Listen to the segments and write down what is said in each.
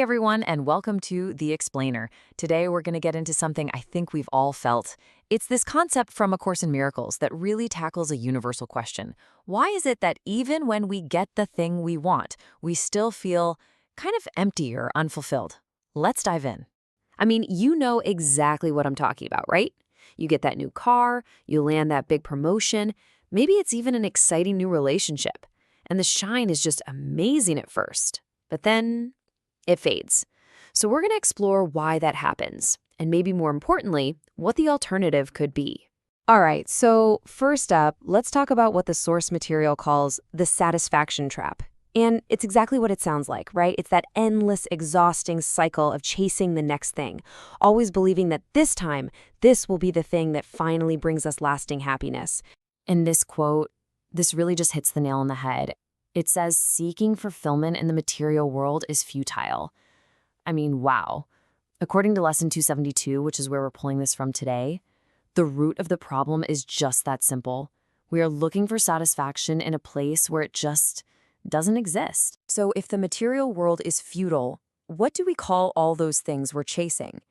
everyone, and welcome to The Explainer. Today, we're going to get into something I think we've all felt. It's this concept from A Course in Miracles that really tackles a universal question. Why is it that even when we get the thing we want, we still feel kind of empty or unfulfilled? Let's dive in. I mean, you know exactly what I'm talking about, right? You get that new car, you land that big promotion, maybe it's even an exciting new relationship. And the shine is just amazing at first. But then it fades. So we're going to explore why that happens, and maybe more importantly, what the alternative could be. All right, so first up, let's talk about what the source material calls the satisfaction trap. And it's exactly what it sounds like, right? It's that endless, exhausting cycle of chasing the next thing, always believing that this time, this will be the thing that finally brings us lasting happiness. In this quote, this really just hits the nail on the head. It says seeking fulfillment in the material world is futile. I mean, wow. According to Lesson 272, which is where we're pulling this from today, the root of the problem is just that simple. We are looking for satisfaction in a place where it just doesn't exist. So if the material world is futile, what do we call all those things we're chasing?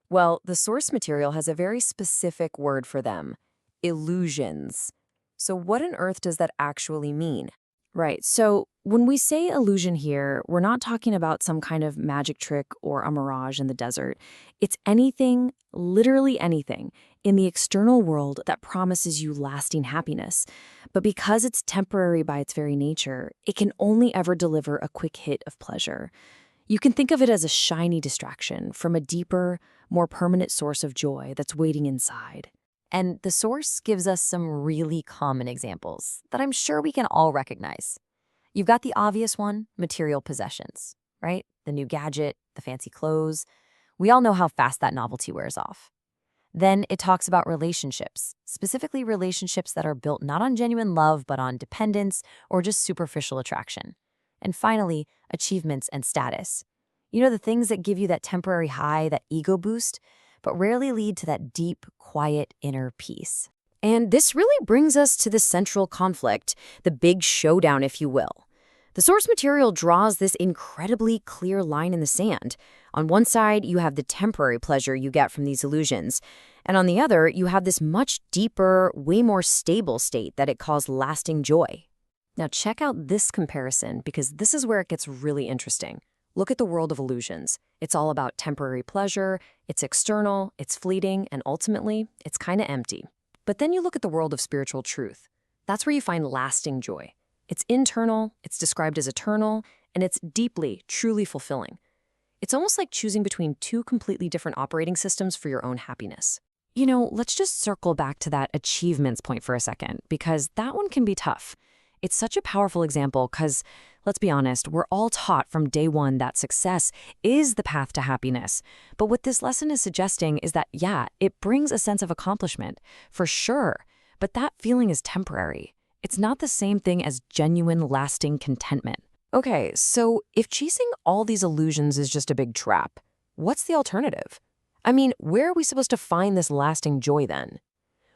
Well, the source material has a very specific word for them: illusions. So what on earth does that actually mean? Right, so when we say illusion here, we're not talking about some kind of magic trick or a mirage in the desert. It's anything, literally anything, in the external world that promises you lasting happiness. But because it's temporary by its very nature, it can only ever deliver a quick hit of pleasure. You can think of it as a shiny distraction from a deeper, more permanent source of joy that's waiting inside. And the source gives us some really common examples that I'm sure we can all recognize. You've got the obvious one, material possessions, right? The new gadget, the fancy clothes. We all know how fast that novelty wears off. Then it talks about relationships, specifically relationships that are built not on genuine love, but on dependence or just superficial attraction. And finally, achievements and status. You know, the things that give you that temporary high, that ego boost, but rarely lead to that deep, quiet inner peace. And this really brings us to the central conflict, the big showdown, if you will. The source material draws this incredibly clear line in the sand. On one side, you have the temporary pleasure you get from these illusions, and on the other, you have this much deeper, way more stable state that it calls lasting joy. Now check out this comparison, because this is where it gets really interesting. Look at the world of illusions. It's all about temporary pleasure, it's external, it's fleeting, and ultimately, it's kind of empty. But then you look at the world of spiritual truth. That's where you find lasting joy. It's internal, it's described as eternal, and it's deeply, truly fulfilling. It's almost like choosing between two completely different operating systems for your own happiness. You know, let's just circle back to that achievements point for a second, because that one can be tough. It's such a powerful example because, let's be honest, we're all taught from day one that success is the path to happiness. But what this lesson is suggesting is that, yeah, it brings a sense of accomplishment, for sure, but that feeling is temporary. It's not the same thing as genuine, lasting contentment. Okay, so if chasing all these illusions is just a big trap, what's the alternative? I mean, where are we supposed to find this lasting joy then?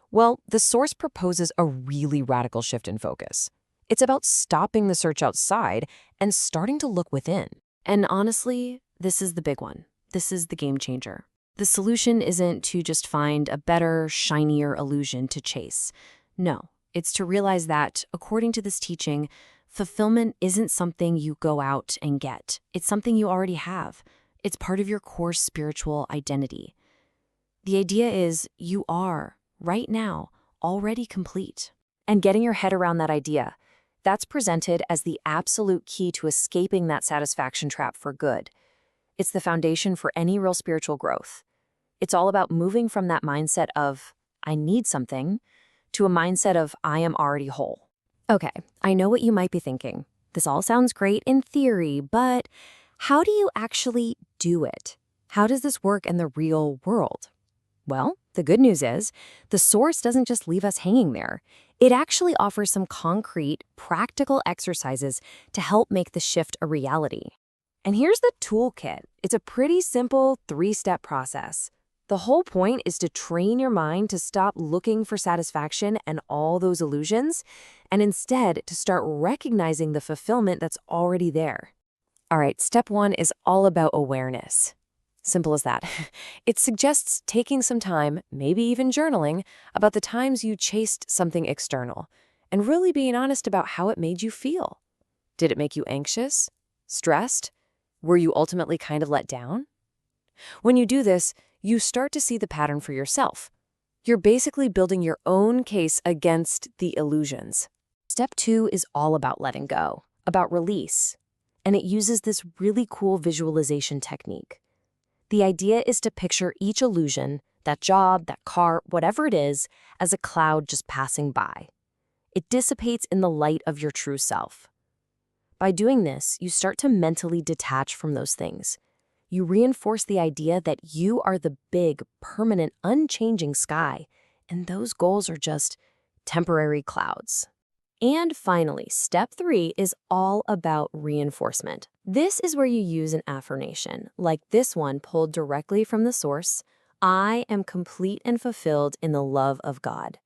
Well, the source proposes a really radical shift in focus. It's about stopping the search outside and starting to look within. And honestly, this is the big one. This is the game changer. The solution isn't to just find a better, shinier illusion to chase. No, it's to realize that, according to this teaching, fulfillment isn't something you go out and get. It's something you already have. It's part of your core spiritual identity. The idea is you are, right now, already complete. And getting your head around that idea, that's presented as the absolute key to escaping that satisfaction trap for good. It's the foundation for any real spiritual growth. It's all about moving from that mindset of, I need something, to a mindset of, I am already whole. Okay, I know what you might be thinking. This all sounds great in theory, but how do you actually do it? How does this work in the real world? Well, the good news is, the source doesn't just leave us hanging there. It actually offers some concrete, practical exercises to help make the shift a reality. And here's the toolkit. It's a pretty simple 3-step process. The whole point is to train your mind to stop looking for satisfaction and all those illusions, and instead to start recognizing the fulfillment that's already there. All right, step 1 is all about awareness. Simple as that. It suggests taking some time, maybe even journaling, about the times you chased something external, and really being honest about how it made you feel. Did it make you anxious? Stressed? Were you ultimately kind of let down? When you do this, you start to see the pattern for yourself. You're basically building your own case against the illusions. Step 2 is all about letting go, about release, and it uses this really cool visualization technique. The idea is to picture each illusion, that job, that car, whatever it is, as a cloud just passing by. It dissipates in the light of your true self. By doing this, you start to mentally detach from those things. You reinforce the idea that you are the big, permanent, unchanging sky, and those goals are just temporary clouds. And finally, step 3 is all about reinforcement. This is where you use an affirmation, like this one pulled directly from the source: I am complete and fulfilled in the love of God.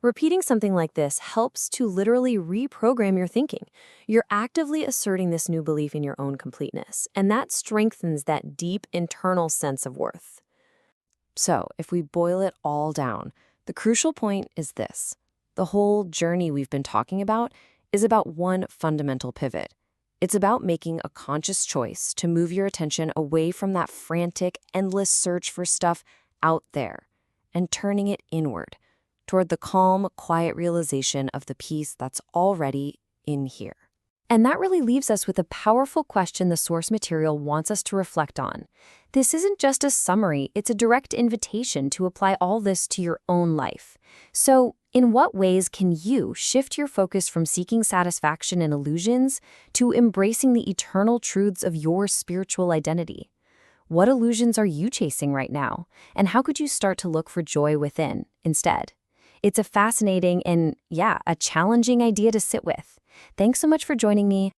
Repeating something like this helps to literally reprogram your thinking. You're actively asserting this new belief in your own completeness, and that strengthens that deep internal sense of worth. So, if we boil it all down, the crucial point is this. The whole journey we've been talking about is about one fundamental pivot. It's about making a conscious choice to move your attention away from that frantic, endless search for stuff out there and turning it inward, toward the calm, quiet realization of the peace that's already in here. And that really leaves us with a powerful question the source material wants us to reflect on. This isn't just a summary, it's a direct invitation to apply all this to your own life. So, in what ways can you shift your focus from seeking satisfaction in illusions to embracing the eternal truths of your spiritual identity? What illusions are you chasing right now? And how could you start to look for joy within instead? It's a fascinating and, a challenging idea to sit with. Thanks so much for joining me.